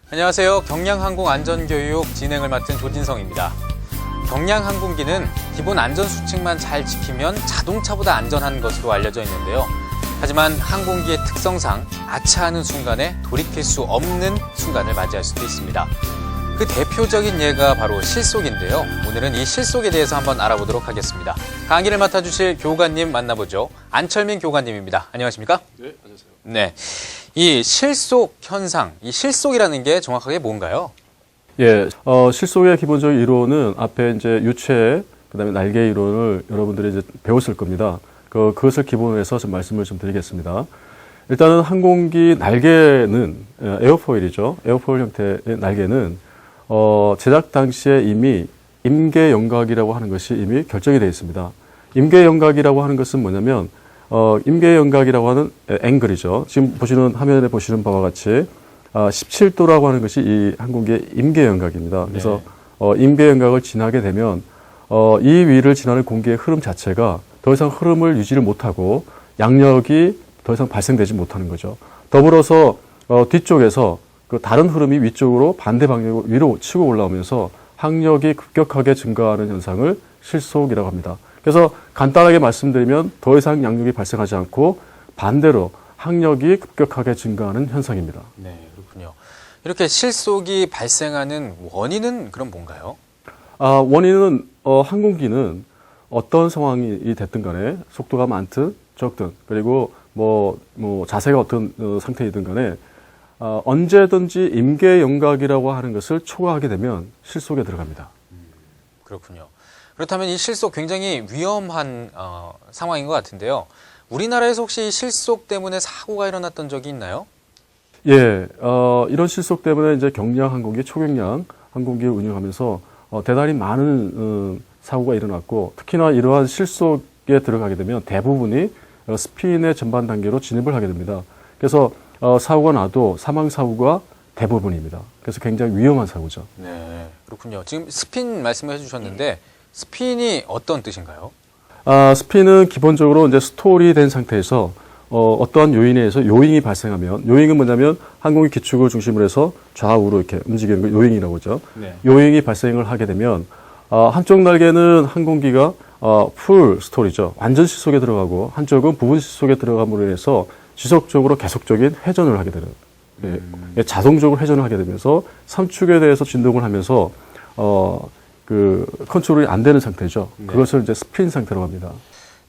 안녕하세요. 경량항공 안전교육 진행을 맡은 조진성입니다. 경량항공기는 기본 안전수칙만 잘 지키면 자동차보다 안전한 것으로 알려져 있는데요. 하지만 항공기의 특성상 아차하는 순간에 돌이킬 수 없는 순간을 맞이할 수도 있습니다. 그 대표적인 예가 바로 실속인데요. 오늘은 이 실속에 대해서 한번 알아보도록 하겠습니다. 강의를 맡아주실 교관님 만나보죠. 안철민 교관님입니다. 안녕하십니까? 네, 안녕하세요. 네, 이 실속 현상, 이 실속이라는 게 정확하게 뭔가요? 예, 실속의 기본적인 이론은 앞에 이제 유체, 그다음에 날개 이론을 여러분들이 이제 배웠을 겁니다. 그것을 기본으로 해서 좀 말씀을 좀 드리겠습니다. 일단은 항공기 날개는 에어포일이죠. 에어포일 형태의 날개는 제작 당시에 이미 임계연각이라고 하는 것이 이미 결정이 되어 있습니다. 임계연각이라고 하는 것은 뭐냐면 임계연각이라고 하는 앵글이죠. 지금 보시는 화면에 보시는 바와 같이 17도라고 하는 것이 이 항공기의 임계연각입니다. 그래서 임계연각을 지나게 되면 이 위를 지나는 공기의 흐름 자체가 더 이상 흐름을 유지를 못하고 양력이 더 이상 발생되지 못하는 거죠. 더불어서 뒤쪽에서 그 다른 흐름이 위쪽으로 반대 방향으로 위로 치고 올라오면서 항력이 급격하게 증가하는 현상을 실속이라고 합니다. 그래서 간단하게 말씀드리면 더 이상 양력이 발생하지 않고 반대로 항력이 급격하게 증가하는 현상입니다. 네, 그렇군요. 이렇게 실속이 발생하는 원인은 그럼 뭔가요? 원인은 항공기는 어떤 상황이 됐든 간에 속도가 많든 적든 그리고 뭐 자세가 어떤 상태이든 간에 언제든지 임계연각이라고 하는 것을 초과하게 되면 실속에 들어갑니다. 그렇군요. 그렇다면 이 실속 굉장히 위험한 상황인 것 같은데요. 우리나라에서 혹시 이 실속 때문에 사고가 일어났던 적이 있나요? 예, 이런 실속 때문에 이제 경량 항공기, 초경량 항공기를 운영하면서 대단히 많은 사고가 일어났고 특히나 이러한 실속에 들어가게 되면 대부분이 스핀의 전반 단계로 진입을 하게 됩니다. 그래서 사고가 나도 사망 사고가 대부분입니다. 그래서 굉장히 위험한 사고죠. 네, 그렇군요. 지금 스핀 말씀을 해주셨는데 스핀이 어떤 뜻인가요? 스핀은 기본적으로 이제 스톨이 된 상태에서 어떠한 요인에 의해서 요잉이 발생하면 요잉은 뭐냐면 항공기 기축을 중심으로 해서 좌우로 이렇게 움직이는 걸 요잉이라고 하죠. 네. 요잉이 발생을 하게 되면 한쪽 날개는 항공기가 풀 스톨이죠. 완전 실속에 들어가고 한쪽은 부분 실속에 들어감으로 인해서 지속적으로 계속적인 회전을 하게 되는 자동적으로 회전을 하게 되면서 삼축에 대해서 진동을 하면서 컨트롤이 안 되는 상태죠. 네. 그것을 이제 스핀 상태라고 합니다.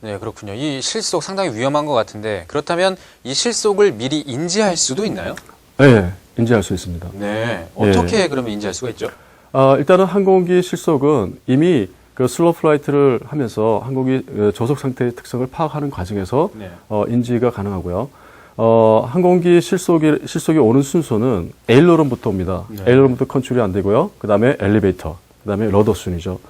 네, 그렇군요. 이 실속 상당히 위험한 것 같은데 그렇다면 이 실속을 미리 인지할 수도 있나요? 네, 인지할 수 있습니다. 네, 어떻게 그러면 인지할 수가 있죠? 일단은 항공기 실속은 이미 그 슬로우 플라이트를 하면서 항공기 저속 상태의 특성을 파악하는 과정에서 인지가 가능하고요. 항공기 실속이 오는 순서는 에일러론부터 옵니다. 네. 에일러론부터 컨트롤이 안 되고요. 그 다음에 엘리베이터, 그 다음에 러더 순이죠.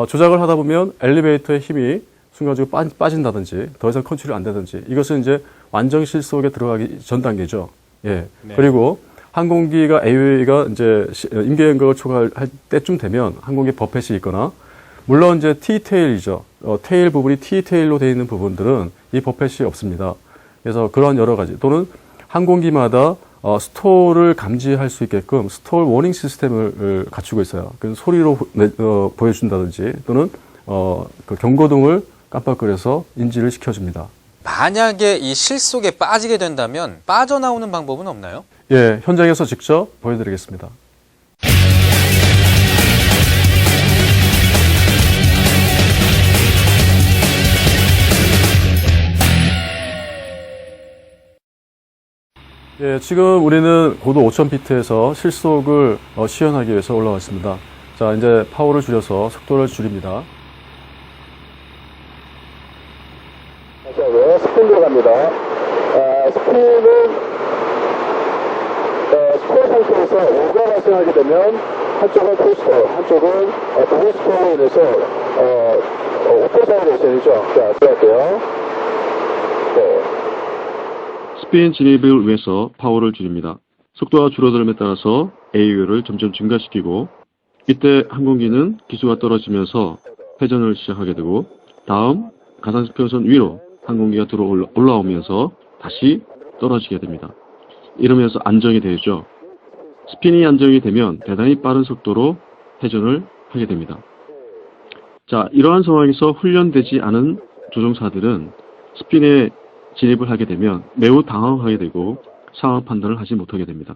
조작을 하다 보면 엘리베이터의 힘이 순간적으로 빠진다든지 더 이상 컨트롤이 안 되든지 이것은 이제 완전 실속에 들어가기 전 단계죠. 예. 네. 그리고 항공기가 AOA가 이제 임계연각을 초과할 때쯤 되면 항공기 버펫이 있거나 물론 이제 T-테일이죠. 테일 부분이 T-테일로 되어 있는 부분들은 이 버펫이 없습니다. 그래서 그런 여러 가지 또는 항공기마다 스톨을 감지할 수 있게끔 스톨 워닝 시스템을 갖추고 있어요. 그 소리로 보여준다든지 또는 그 경고등을 깜빡거려서 인지를 시켜줍니다. 만약에 이 실속에 빠지게 된다면 빠져나오는 방법은 없나요? 예, 현장에서 직접 보여드리겠습니다. 예, 지금 우리는 고도 5,000피트에서 실속을 시연하기 위해서 올라왔습니다. 자, 이제 파워를 줄여서 속도를 줄입니다. 자, 네, 스핀 들어갑니다. 스핀은 스톨 상태에서 오가 발생하게 되면 한쪽은 풀스톨, 한쪽은 부분스톨로 인해서 오토사이 레이션이죠. 자, 들어갈게요. 네. 스핀 진입을 위해서 파워를 줄입니다. 속도가 줄어들음에 따라서 AU를 점점 증가시키고 이때 항공기는 기수가 떨어지면서 회전을 시작하게 되고 다음 가상수평선 위로 항공기가 들어 올라오면서 다시 떨어지게 됩니다. 이러면서 안정이 되죠. 스핀이 안정이 되면 대단히 빠른 속도로 회전을 하게 됩니다. 자, 이러한 상황에서 훈련되지 않은 조종사들은 스핀에 진입을 하게 되면 매우 당황하게 되고 상황 판단을 하지 못하게 됩니다.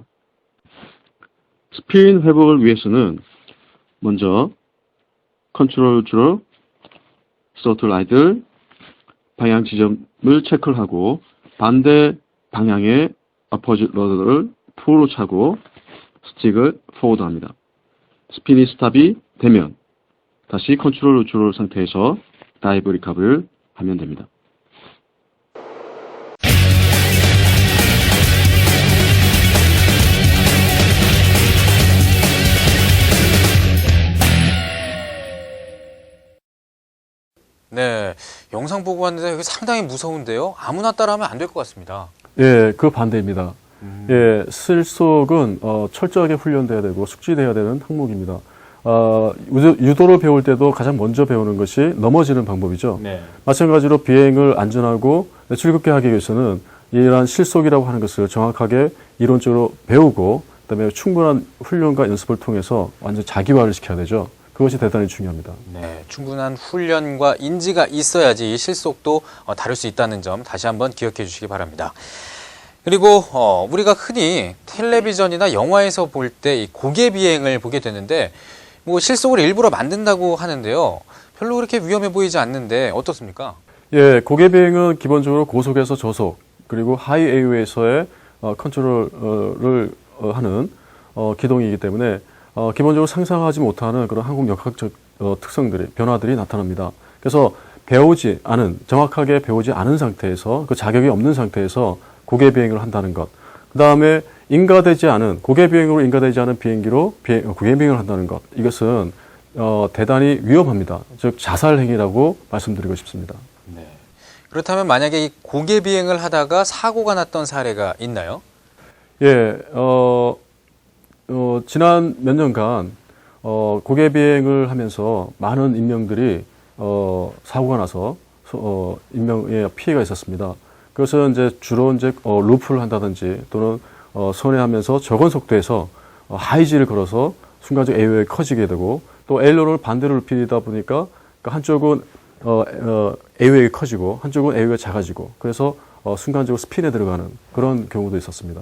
스핀 회복을 위해서는 먼저 컨트롤 주로 스로틀 아이들 방향 지점을 체크를 하고 반대 방향의 어퍼지 러더를 풀로 차고 스틱을 포워드합니다. 스핀이 스탑이 되면 다시 컨트롤 주로 상태에서 다이브 리커버를 하면 됩니다. 네, 영상 보고 왔는데 이게 상당히 무서운데요. 아무나 따라하면 안 될 것 같습니다. 예, 그 반대입니다. 예, 실속은 철저하게 훈련돼야 되고 숙지돼야 되는 항목입니다. 유도를 배울 때도 가장 먼저 배우는 것이 넘어지는 방법이죠. 네. 마찬가지로 비행을 안전하고 즐겁게 하기 위해서는 이러한 실속이라고 하는 것을 정확하게 이론적으로 배우고 그다음에 충분한 훈련과 연습을 통해서 완전 자기화를 시켜야 되죠. 그것이 대단히 중요합니다. 네, 충분한 훈련과 인지가 있어야지 이 실속도 다룰 수 있다는 점 다시 한번 기억해 주시기 바랍니다. 그리고 우리가 흔히 텔레비전이나 영화에서 볼 때 이 고개 비행을 보게 되는데 뭐 실속을 일부러 만든다고 하는데요. 별로 그렇게 위험해 보이지 않는데 어떻습니까? 예, 고개 비행은 기본적으로 고속에서 저속 그리고 하이 에이웨이에서의 컨트롤을 하는 기동이기 때문에 기본적으로 상상하지 못하는 그런 항공 역학적 특성들이 변화들이 나타납니다. 그래서 배우지 않은 정확하게 배우지 않은 상태에서 그 자격이 없는 상태에서 고개 비행을 한다는 것. 그 다음에 인가되지 않은 고개 비행으로 인가되지 않은 비행기로 고개 비행을 한다는 것. 이것은 대단히 위험합니다. 즉 자살 행위라고 말씀드리고 싶습니다. 네. 그렇다면 만약에 이 고개 비행을 하다가 사고가 났던 사례가 있나요? 예, 지난 몇 년간 고개 비행을 하면서 많은 인명들이 사고가 나서 인명에 피해가 있었습니다. 그것은 이제 주로 이제 루프를 한다든지 또는 선회하면서 적은 속도에서 하이지를 걸어서 순간적으로 에이웨이가 커지게 되고 또 에일러를 반대로 눕히다 보니까 한쪽은 에이웨이가 커지고 한쪽은 에이웨이가 작아지고 그래서 순간적으로 스핀에 들어가는 그런 경우도 있었습니다.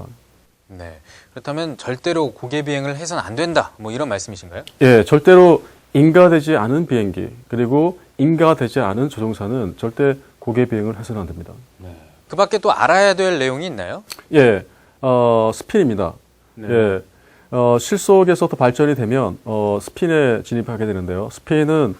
네. 그렇다면 절대로 고개 비행을 해서는 안 된다. 뭐 이런 말씀이신가요? 예, 절대로 인가되지 않은 비행기 그리고 인가되지 않은 조종사는 절대 고개 비행을 해서는 안 됩니다. 네. 그 밖에 또 알아야 될 내용이 있나요? 예, 스핀입니다. 네. 예, 실속에서 더 발전이 되면 스핀에 진입하게 되는데요. 스핀은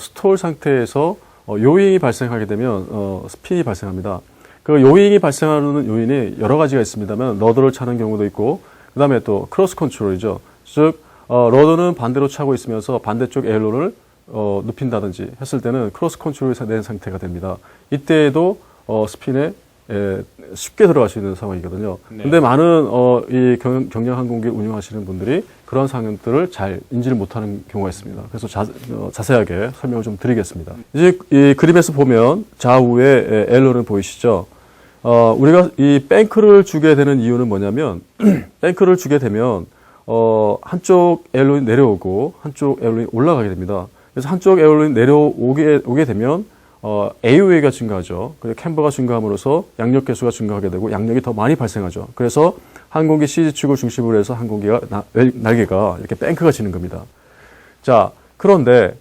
스톨 상태에서 요잉이 발생하게 되면 스핀이 발생합니다. 그 요잉이 발생하는 요인이 여러 가지가 있습니다만 러더를 차는 경우도 있고 그 다음에 또 크로스 컨트롤이죠. 즉 러더는 반대로 차고 있으면서 반대쪽 에일로를 눕힌다든지 했을 때는 크로스 컨트롤이 된 상태가 됩니다. 이때에도 스핀에 쉽게 들어갈 수 있는 상황이거든요. 그런데 네. 많은 이 경량항공기를 운영하시는 분들이 그런 상황들을 잘 인지를 못하는 경우가 있습니다. 그래서 자세하게 설명을 좀 드리겠습니다. 이제 이 그림에서 보면 좌우에 에일런을 보이시죠? 우리가 이 뱅크를 주게 되는 이유는 뭐냐면 뱅크를 주게 되면 한쪽 에일런이 내려오고 한쪽 에일런이 올라가게 됩니다. 그래서 한쪽 에일런이 내려오게 되면 AOA가 증가하죠. 그리고 캠버가 증가함으로써 양력 개수가 증가하게 되고 양력이 더 많이 발생하죠. 그래서 항공기 CG축을 중심으로 해서 항공기가 날개가 이렇게 뱅크가 지는 겁니다. 자, 그런데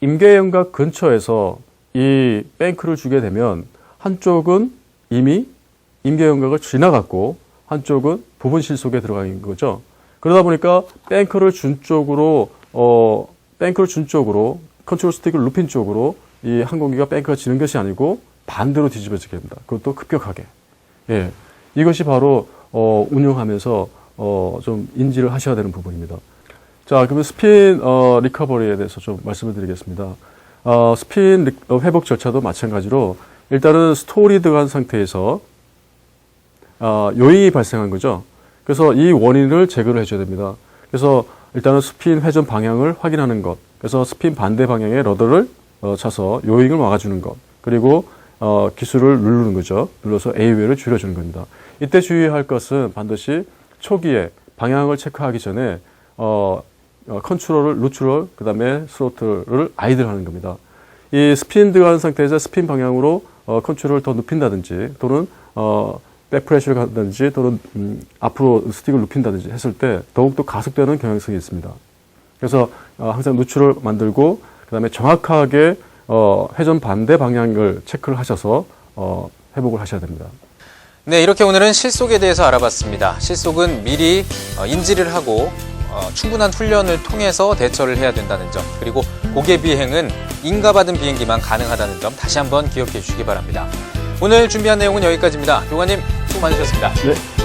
임계연각 근처에서 이 뱅크를 주게 되면 한쪽은 이미 임계연각을 지나갔고 한쪽은 부분 실속에 들어가 있는 거죠. 그러다 보니까 뱅크를 준 쪽으로 컨트롤 스틱을 눕힌 쪽으로 이 항공기가 뱅크가 지는 것이 아니고 반대로 뒤집어지게 됩니다. 그것도 급격하게. 예, 이것이 바로 운용하면서 좀 인지를 하셔야 되는 부분입니다. 자, 그러면 스핀 리커버리에 대해서 좀 말씀을 드리겠습니다. 스핀 회복 절차도 마찬가지로 일단은 스톨이 들어간 상태에서 요인이 발생한 거죠. 그래서 이 원인을 제거를 해줘야 됩니다. 그래서 일단은 스핀 회전 방향을 확인하는 것. 그래서 스핀 반대 방향의 러더를 차서 요잉을 막아주는 것. 그리고 기술을 누르는 거죠. 눌러서 AOA를 줄여주는 겁니다. 이때 주의할 것은 반드시 초기에 방향을 체크하기 전에 컨트롤을 루트럴 그다음에 스로틀을 아이들하는 겁니다. 이 스핀 들어간 상태에서 스핀 방향으로 컨트롤을 더 눕힌다든지 또는 백프레셔를 간다든지 또는 앞으로 스틱을 눕힌다든지 했을 때 더욱더 가속되는 경향성이 있습니다. 그래서 항상 누출을 만들고 그다음에 정확하게 회전 반대 방향을 체크를 하셔서 회복을 하셔야 됩니다. 네, 이렇게 오늘은 실속에 대해서 알아봤습니다. 실속은 미리 인지를 하고 충분한 훈련을 통해서 대처를 해야 된다는 점, 그리고 고개 비행은 인가받은 비행기만 가능하다는 점 다시 한번 기억해 주시기 바랍니다. 오늘 준비한 내용은 여기까지입니다. 교관님 수고 많으셨습니다. 네.